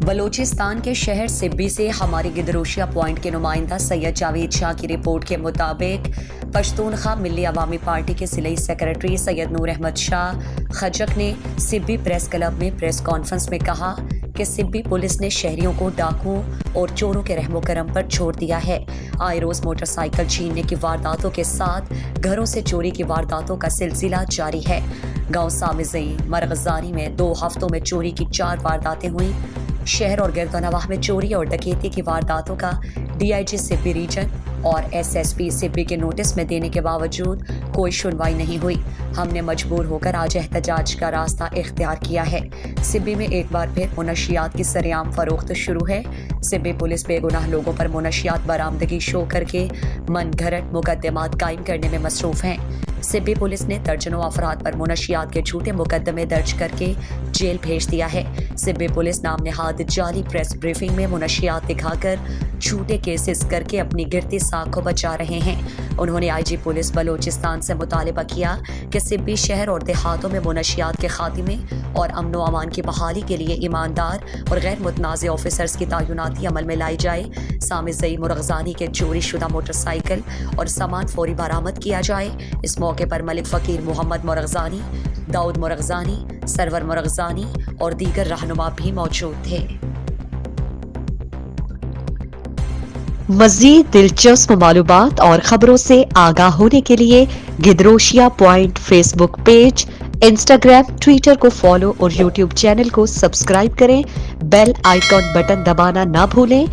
बलूचिस्तान के शहर सिब्बी से हमारे गिदरोशिया पॉइंट के नुमाइंदा सैयद जावेद शाह की रिपोर्ट के मुताबिक पश्तूनख्वा मिल्ली अवामी पार्टी के सिलाई सेक्रेटरी सैयद नूर अहमद शाह खजक ने सिब्बी प्रेस क्लब में प्रेस कॉन्फ्रेंस में कहा कि सिब्बी पुलिस ने शहरियों को डाकुओं और चोरों के रहमो करम पर छोड़ दिया है। आए रोज मोटरसाइकिल छीनने की वारदातों के साथ घरों से चोरी की वारदातों का सिलसिला जारी है। गांव सामिज़ई मरगजानी में 2 हफ्तों में चोरी की 4 वारदातें हुई। शहर और गिरदनवाह में चोरी और डकैती की वारदातों का डीआईजी सिब्बी रीजन और एसएसपी सिब्बी के नोटिस में देने के बावजूद कोई सुनवाई नहीं हुई। हमने मजबूर होकर आज एहतजाज का रास्ता इख्तियार किया है। सिब्बी में एक बार फिर मुनशियात की सरेआम फरोख्त शुरू है। सिब्बी पुलिस बेगुनाह लोगों पर मुनशियात बरामदगी शो करके मनगढ़ंत मुकदमात कायम करने में मसरूफ हैं। सिब्बी पुलिस ने दर्जनों अफराद पर मुनशियात के झूठे मुकदमे दर्ज करके जेल भेज दिया है। सिब्बी पुलिस नाम नेहाद जाली प्रेस ब्रीफिंग में मुनशियात दिखाकर झूठे केसेस करके अपनी गिरती साख को बचा रहे हैं। उन्होंने आईजी पुलिस बलूचिस्तान से मुतालबा किया कि सिब्बी शहर और देहातों में मुनशियात के खात्मे और अमन व अमान की बहाली के लिए ईमानदार और गैर मुतनाज़ ऑफिसर्स की तैनाती अमल में लाई जाए। सामिज़ई मुरगजानी के चोरी शुदा मोटरसाइकिल और सामान फौरी बरामद किया जाए। इस मौके पर मलिक फ़कीर मोहम्मद मुरगजानी, दाऊद मुरगजानी, सरवर मुरगजानी और दीगर रहनुमा भी मौजूद थे। मज़ीद दिलचस्प मालूमात और खबरों से आगाह होने के लिए Gedrosia point Facebook page, Instagram, Twitter को फॉलो और यूट्यूब चैनल को सब्सक्राइब करें। बेल आइकॉन बटन दबाना ना भूलें